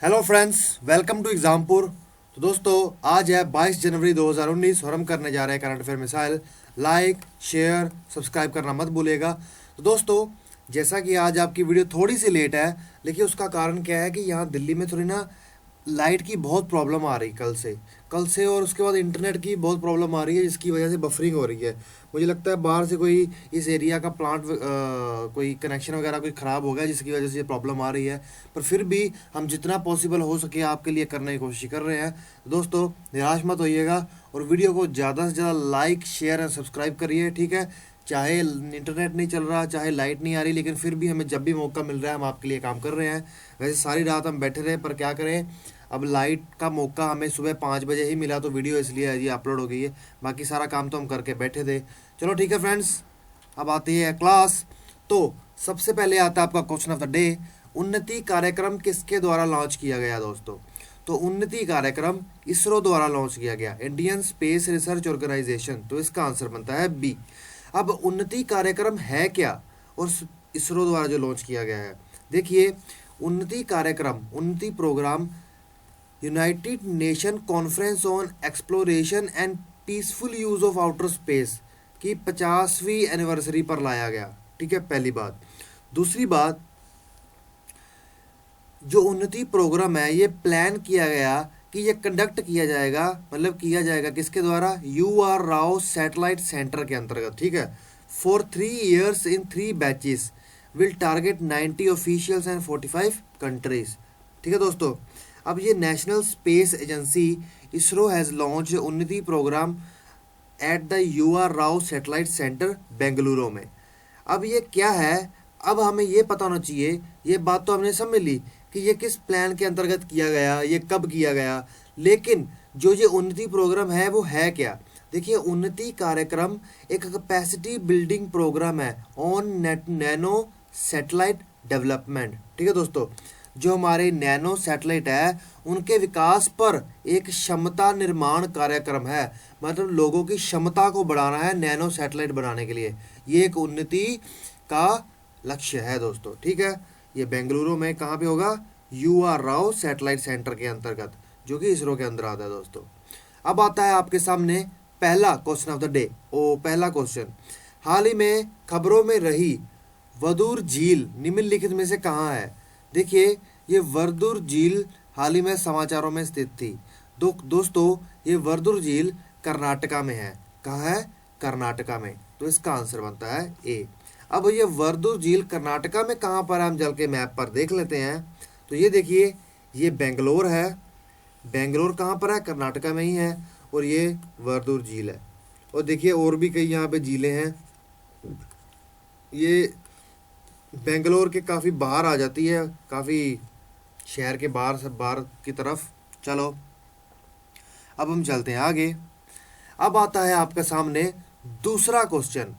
Hello friends, welcome to Exampur. तो दोस्तों, आज है 22 जनवरी 2019 और हम करने जा रहे हैं current affair missile. Like, share, subscribe करना मत भूलिएगा। तो दोस्तों, जैसा कि आज आपकी वीडियो थोड़ी सी लेट है, लेकिन उसका कारण क्या है कि यहाँ दिल्ली में थोड़ी ना लाइट की बहुत प्रॉब्लम आ रही कल से और उसके बाद इंटरनेट की बहुत प्रॉब्लम आ रही है, जिसकी वजह से बफरिंग हो रही है। मुझे लगता है बाहर से कोई इस एरिया का प्लांट कोई कनेक्शन वगैरह कोई ख़राब हो गया, जिसकी वजह से ये प्रॉब्लम आ रही है। पर फिर भी हम जितना पॉसिबल हो सके आपके लिए करने की कोशिश कर रहे हैं। तो दोस्तों, निराश मत होइएगा और वीडियो को ज़्यादा से ज़्यादा लाइक, शेयर एंड सब्सक्राइब करिए, ठीक है। चाहे इंटरनेट नहीं चल रहा, चाहे लाइट नहीं आ रही, लेकिन फिर भी हमें जब भी मौका मिल रहा है हम आपके लिए काम कर रहे हैं। वैसे सारी रात हम बैठे रहे, पर क्या करें, अब लाइट का मौका हमें सुबह 5 बजे ही मिला, तो वीडियो इसलिए ये अपलोड हो गई है। बाकी सारा काम तो हम करके बैठे थे। चलो ठीक है फ्रेंड्स, अब आती है क्लास। तो सबसे पहले आता है आपका क्वेश्चन ऑफ द डे। उन्नति कार्यक्रम किसके द्वारा लॉन्च किया गया दोस्तों? तो उन्नति कार्यक्रम इसरो द्वारा लॉन्च किया गया, इंडियन स्पेस रिसर्च ऑर्गेनाइजेशन। तो इसका आंसर बनता है बी। अब उन्नति कार्यक्रम है क्या और इसरो द्वारा जो लॉन्च किया गया है, देखिए, उन्नति कार्यक्रम, Unnati programme United Nation Conference on Exploration and Peaceful Use of Outer Space की 50वीं एनिवर्सरी पर लाया गया, ठीक है, पहली बात। दूसरी बात, जो उन्नति प्रोग्राम है ये प्लान किया गया कि ये कंडक्ट किया जाएगा, मतलब किया जाएगा किसके द्वारा? UR राव सैटेलाइट सेंटर के अंतर्गत, ठीक है। For 3 years in 3 batches will target 90 officials and 45 countries, ठीक है दोस्तों। अब ये national space agency ISRO has launch Unnati programme at the UR Rao satellite centre Bengaluru में। अब ये क्या है, अब हमें ये पता होना चाहिए, ये बात तो हमने समझ ली कि ये किस प्लान के अंतर्गत किया गया, ये कब किया गया, लेकिन जो ये उन्नति प्रोग्राम है वो है क्या? देखिए, उन्नति कार्यक्रम एक कैपेसिटी बिल्डिंग प्रोग्राम है ऑन नैनो सैटेलाइट डेवलपमेंट, ठीक है दोस्तों। जो हमारे नैनो सैटेलाइट है उनके विकास पर एक क्षमता निर्माण कार्यक्रम है, मतलब लोगों की क्षमता को बढ़ाना है नैनो सैटेलाइट बनाने के लिए। ये एक उन्नति का लक्ष्य है दोस्तों, ठीक है। ये बेंगलुरु में कहाँ पे होगा? UR राव सैटेलाइट सेंटर के अंतर्गत, जो कि इसरो के अंदर आता है दोस्तों। अब आता है आपके सामने पहला क्वेश्चन ऑफ द डे। पहला क्वेश्चन, हाल ही में खबरों में रही वदूर झील निम्नलिखित में से कहाँ है? देखिए, ये वर्दुर झील हाल ही में समाचारों में स्थित थी। दोस्तों, ये वर्दुर झील कर्नाटका में है। कहाँ है? कर्नाटका में। तो इसका आंसर बनता है ए। अब ये वर्दुर झील कर्नाटका में कहाँ पर है, हम चल के मैप पर देख लेते हैं। तो ये देखिए, ये बेंगलोर है। बेंगलोर कहाँ पर है? कर्नाटका में ही है। और ये वर्दुर झील है। और देखिए, और भी कई यहाँ पे झीलें हैं। ये बेंगलोर के काफ़ी बाहर आ जाती है, काफ़ी शहर के बाहर, सब बाहर की तरफ। चलो, अब हम चलते हैं आगे। अब आता है आपके सामने दूसरा क्वेश्चन,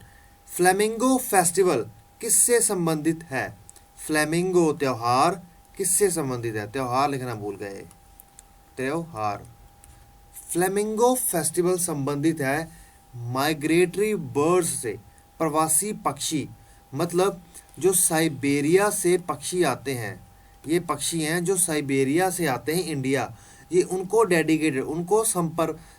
फ्लेमिंगो फेस्टिवल किससे संबंधित है? फ्लेमिंगो त्योहार किससे संबंधित है? त्योहार लिखना भूल गए, त्योहार। फ्लेमिंगो फेस्टिवल संबंधित है माइग्रेटरी बर्ड्स से, प्रवासी पक्षी, मतलब जो साइबेरिया से पक्षी आते हैं, ये पक्षी हैं जो साइबेरिया से आते हैं इंडिया, ये उनको डेडिकेटेड, उनको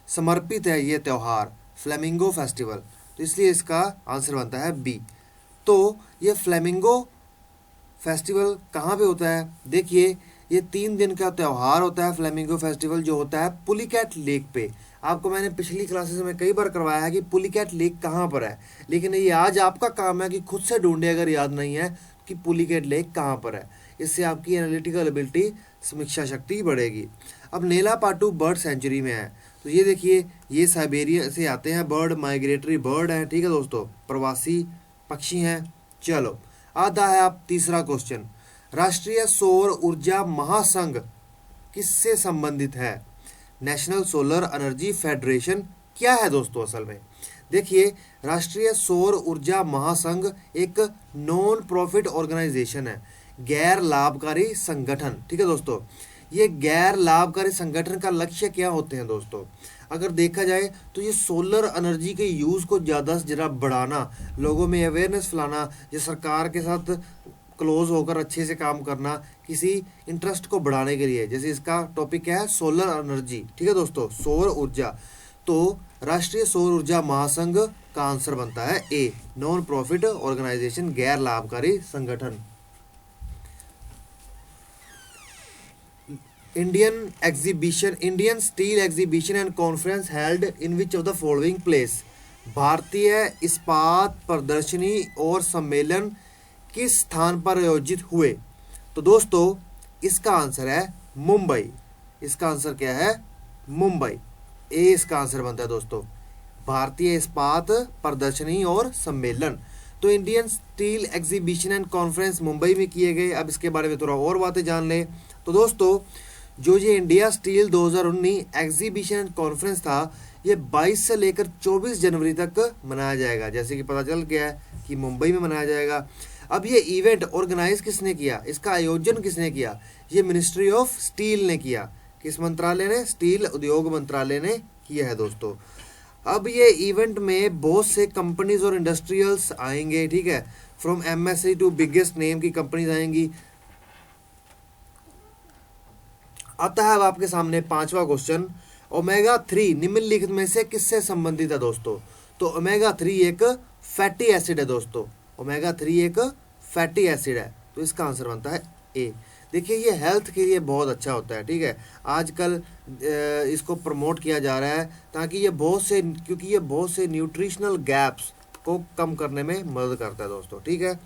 समर्पित है ये त्यौहार, फ्लेमिंगो फेस्टिवल। तो इसलिए इसका आंसर बनता है बी। तो ये फ्लेमिंगो फेस्टिवल कहाँ पे होता है? देखिए, ये 3 दिन का त्यौहार होता है फ्लेमिंगो फेस्टिवल, जो होता है पुलिकैट लेक पे। आपको मैंने पिछली क्लासेस में कई बार करवाया है कि पुलिकैट लेक कहाँ पर है, लेकिन ये आज आपका काम है कि खुद से ढूंढे, अगर याद नहीं है कि पुलिकैट लेक कहाँ पर है। इससे आपकी एनालिटिकल एबिलिटी, समीक्षा शक्ति बढ़ेगी। अब नेला पाटू बर्ड सेंचुरी में है। तो ये देखिए, ये साइबेरिया से आते हैं बर्ड, माइग्रेटरी बर्ड हैं, ठीक है दोस्तों, प्रवासी पक्षी हैं। चलो, आता है आप तीसरा क्वेश्चन, राष्ट्रीय सौर ऊर्जा महासंघ किससे संबंधित है? नेशनल सोलर एनर्जी फेडरेशन क्या है दोस्तों असल में? देखिए, राष्ट्रीय सौर ऊर्जा महासंघ एक नॉन प्रॉफिट ऑर्गेनाइजेशन है, गैर लाभकारी संगठन, ठीक है दोस्तों। ये गैर लाभकारी संगठन का लक्ष्य क्या होते हैं दोस्तों? अगर देखा जाए तो ये सोलर एनर्जी के यूज़ को ज़्यादा से ज़्यादा बढ़ाना, लोगों में अवेयरनेस फैलाना, ये सरकार के साथ क्लोज होकर अच्छे से काम करना किसी इंटरेस्ट को बढ़ाने के लिए। जैसे इसका टॉपिक क्या है, सोलर एनर्जी, ठीक है दोस्तों, सौर ऊर्जा। तो राष्ट्रीय सौर ऊर्जा महासंघ का आंसर बनता है ए, नॉन प्रॉफिट ऑर्गेनाइजेशन, गैर लाभकारी संगठन। Indian steel exhibition and conference held in which of the following place. भारतीय इस्पात प्रदर्शनी और सम्मेलन किस स्थान पर आयोजित हुए? तो दोस्तों इसका आंसर है मुंबई। इसका आंसर क्या है? मुंबई। ए इसका आंसर बनता है दोस्तों, भारतीय इस्पात प्रदर्शनी और सम्मेलन। तो Indian steel exhibition and conference Mumbai में किए गए। अब इसके बारे में थोड़ा और बातें जान लें। तो दोस्तों जो ये India steel 2019 exhibition and conference था, ये 22 से लेकर 24 जनवरी तक मनाया जाएगा। जैसे कि पता चल गया है कि मुंबई में मनाया जाएगा। अब ये इवेंट ऑर्गेनाइज किसने किया, इसका आयोजन किसने किया? ये मिनिस्ट्री ऑफ स्टील ने किया। किस मंत्रालय ने? स्टील उद्योग मंत्रालय ने किया है दोस्तों। अब ये इवेंट में बहुत से कंपनीज और इंडस्ट्रियल्स आएंगे, ठीक है, from MSC to biggest name की कंपनीज आएंगी। आता है अब आपके सामने पांचवा क्वेश्चन, ओमेगा 3 निम्नलिखित में से किससे संबंधित है दोस्तों? तो ओमेगा 3 एक फैटी एसिड है दोस्तों। ओमेगा 3 एक फैटी एसिड है, तो इसका आंसर बनता है ए। देखिए ये हेल्थ के लिए बहुत अच्छा होता है, ठीक है, आजकल इसको प्रमोट किया जा रहा है ताकि ये क्योंकि ये बहुत से न्यूट्रिशनल गैप्स को कम करने में मदद करता है दोस्तों, ठीक है।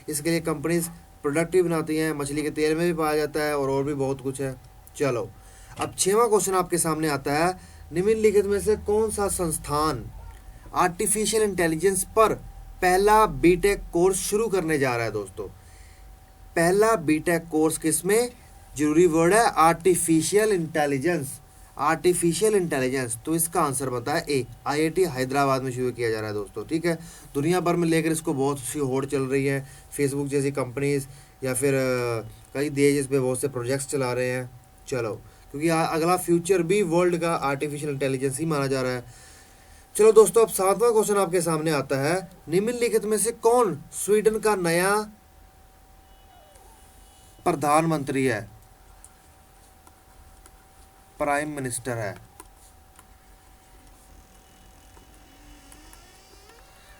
इसके लिए कंपनीज प्रोडक्ट भी बनाती हैं, मछली के तेल में भी पाया जाता है और भी बहुत कुछ है। चलो अब 6वां क्वेश्चन आपके सामने आता है, निम्नलिखित में से कौन सा संस्थान आर्टिफिशियल इंटेलिजेंस पर पहला बीटेक कोर्स शुरू करने जा रहा है दोस्तों? पहला बीटेक कोर्स किसमें? जरूरी वर्ड है आर्टिफिशियल इंटेलिजेंस। आर्टिफिशियल इंटेलिजेंस, तो इसका आंसर बनता है ए, आईआईटी हैदराबाद में शुरू किया जा रहा है दोस्तों, ठीक है। दुनिया भर में लेकर इसको बहुत सी होड़ चल रही है, फेसबुक जैसी कंपनीज या फिर कई देश इस पर बहुत से प्रोजेक्ट्स चला रहे हैं। चलो क्योंकि अगला फ्यूचर भी वर्ल्ड का आर्टिफिशियल इंटेलिजेंस ही माना जा रहा है। चलो दोस्तों अब 7वां क्वेश्चन आपके सामने आता है, निम्नलिखित में से कौन स्वीडन का नया प्रधानमंत्री है, प्राइम मिनिस्टर है?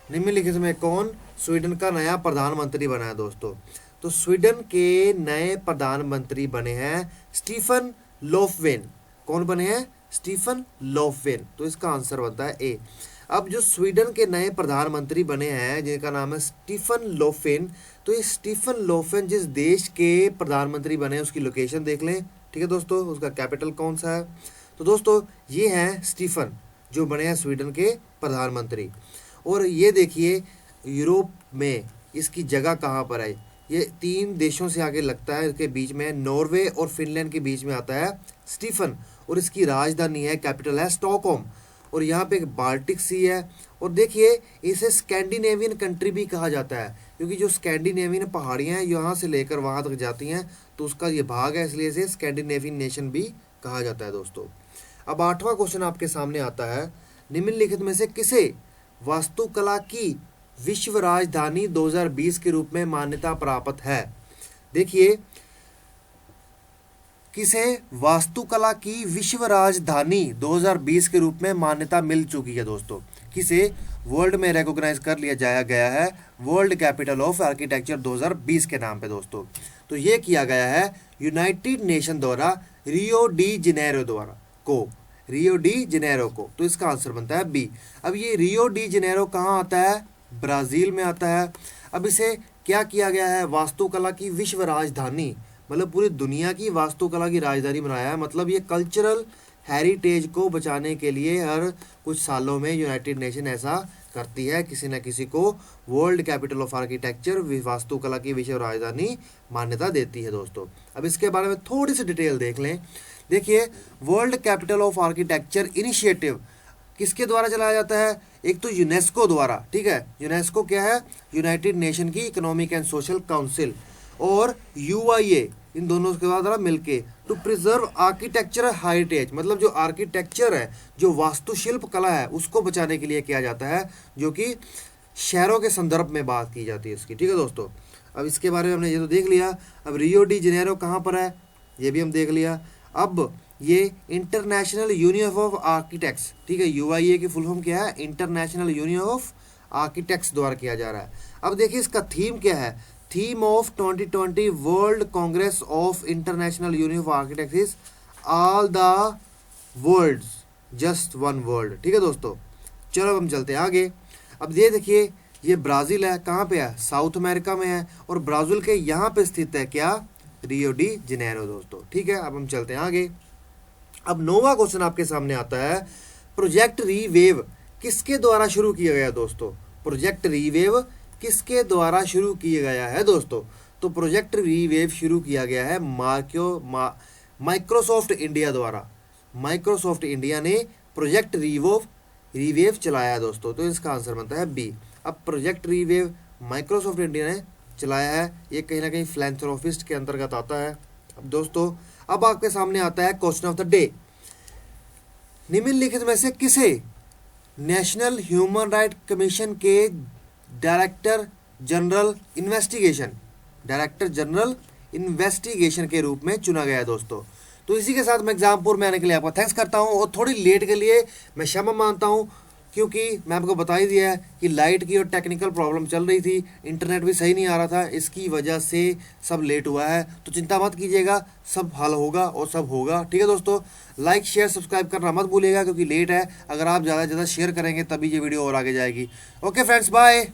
निम्नलिखित में कौन स्वीडन का नया प्रधानमंत्री बना है दोस्तों? तो स्वीडन के नए प्रधानमंत्री बने हैं स्टीफन लोफवेन। कौन बने हैं? Stefan Lofven. तो इसका आंसर बनता है ए। अब जो स्वीडन के नए प्रधानमंत्री बने हैं जिनका नाम है स्टीफन लोफवेन, तो ये स्टीफन लोफवेन जिस देश के प्रधानमंत्री बने उसकी लोकेशन देख लें, ठीक है दोस्तों, उसका कैपिटल कौन सा है? तो दोस्तों ये हैं स्टीफन जो बने हैं स्वीडन के प्रधानमंत्री। और ये देखिए यूरोप में इसकी जगह कहाँ पर है? ये 3 देशों से आगे लगता है, इसके बीच में नॉर्वे और फिनलैंड के बीच में आता है स्टीफन, और इसकी राजधानी है, कैपिटल है स्टॉकहोम। और यहाँ पे एक बाल्टिक सी है। और देखिए इसे स्कैंडिनेवियन कंट्री भी कहा जाता है क्योंकि जो स्कैंडिनेवियन पहाड़ियाँ हैं यहाँ से लेकर वहाँ तक जाती हैं, तो उसका ये भाग है, इसलिए इसे स्कैंडिनेवियन नेशन भी कहा जाता है दोस्तों। अब 8वां क्वेश्चन आपके सामने आता है, निम्नलिखित में से किसे वास्तुकला की विश्व राजधानी 2020 के रूप में मान्यता प्राप्त है? देखिए किसे वास्तुकला की विश्व राजधानी 2020 के रूप में मान्यता मिल चुकी है दोस्तों? किसे वर्ल्ड में रिकॉग्नाइज कर लिया जाया गया है वर्ल्ड कैपिटल ऑफ आर्किटेक्चर 2020 के नाम पे दोस्तों। तो ये किया गया है यूनाइटेड नेशन द्वारा रियो डी जेनेरो को। तो इसका आंसर बनता है बी। अब ये रियो डी जेनेरो कहाँ आता है? ब्राज़ील में आता है। अब इसे क्या किया गया है? वास्तुकला की विश्व राजधानी, मतलब पूरी दुनिया की वास्तुकला की राजधानी बनाया है। मतलब ये कल्चरल हेरिटेज को बचाने के लिए हर कुछ सालों में यूनाइटेड नेशन ऐसा करती है, किसी न किसी को वर्ल्ड कैपिटल ऑफ आर्किटेक्चर वास्तुकला की विश्व राजधानी मान्यता देती है दोस्तों। अब इसके बारे में थोड़ी सी डिटेल देख लें। देखिए world capital of architecture initiative किसके द्वारा चलाया जाता है? एक तो यूनेस्को द्वारा, ठीक है। यूनेस्को क्या है? यूनाइटेड नेशन की इकोनॉमिक एंड सोशल काउंसिल, और यूआईए, इन दोनों के द्वारा मिलके टू प्रिजर्व आर्किटेक्चरल हेरिटेज, मतलब जो आर्किटेक्चर है, जो वास्तुशिल्प कला है, उसको बचाने के लिए किया जाता है, जो कि शहरों के संदर्भ में बात की जाती है इसकी, ठीक है दोस्तों। अब इसके बारे में हमने ये तो देख लिया। अब रियो डी जेनेरो कहाँ पर है, ये भी हम देख लिया। अब ये इंटरनेशनल यूनियन ऑफ आर्किटेक्ट्स, ठीक है, यूआईए की फुल फॉर्म क्या है, इंटरनेशनल यूनियन ऑफ आर्किटेक्ट्स द्वारा किया जा रहा है। अब देखिए इसका थीम क्या है, theme of 2020 World Congress of International Union of Architects is all the world's just one world. ठीक है दोस्तों, चलो अब हम चलते हैं आगे। अब ये देखिए ये ब्राज़ील है, कहाँ पे है, साउथ अमेरिका में है, और ब्राज़ील के यहाँ पे स्थित है क्या, रियो डी जेनेरो दोस्तों। ठीक है, अब हम चलते हैं आगे। अब नौवां क्वेश्चन आपके सामने आता है, प्रोजेक्ट रीवेव किसके द्वारा शुरू किया गया दोस्तों, प्रोजेक्ट रीवेव किसके द्वारा शुरू किया गया है दोस्तों। तो प्रोजेक्ट रीवेव शुरू किया गया है माइक्रोसॉफ्ट इंडिया द्वारा। माइक्रोसॉफ्ट इंडिया ने प्रोजेक्ट रीवेव चलाया है दोस्तों, तो इसका आंसर बनता है बी। अब प्रोजेक्ट रीवेव माइक्रोसॉफ्ट इंडिया ने चलाया है, ये कहीं ना कहीं फिलैंथ्रोपिस्ट के अंतर्गत आता है। अब दोस्तों अब आपके सामने आता है क्वेश्चन ऑफ द डे, निम्नलिखित में से किसे नेशनल ह्यूमन राइट कमीशन के डायरेक्टर जनरल इन्वेस्टिगेशन के रूप में चुना गया है दोस्तों। तो इसी के साथ मैं एग्जाम में आने के लिए आपका थैंक्स करता हूं, और थोड़ी लेट के लिए मैं क्षमा मानता हूं, क्योंकि मैं आपको बता ही दिया है कि लाइट की और टेक्निकल प्रॉब्लम चल रही थी, इंटरनेट भी सही नहीं आ रहा था, इसकी वजह से सब लेट हुआ है। तो चिंता मत कीजिएगा, सब हल होगा और सब होगा। ठीक है दोस्तों, लाइक शेयर सब्सक्राइब करना मत भूलिएगा, क्योंकि लेट है, अगर आप ज़्यादा से ज़्यादा शेयर करेंगे तभी ये वीडियो और आगे जाएगी। Okay friends, bye.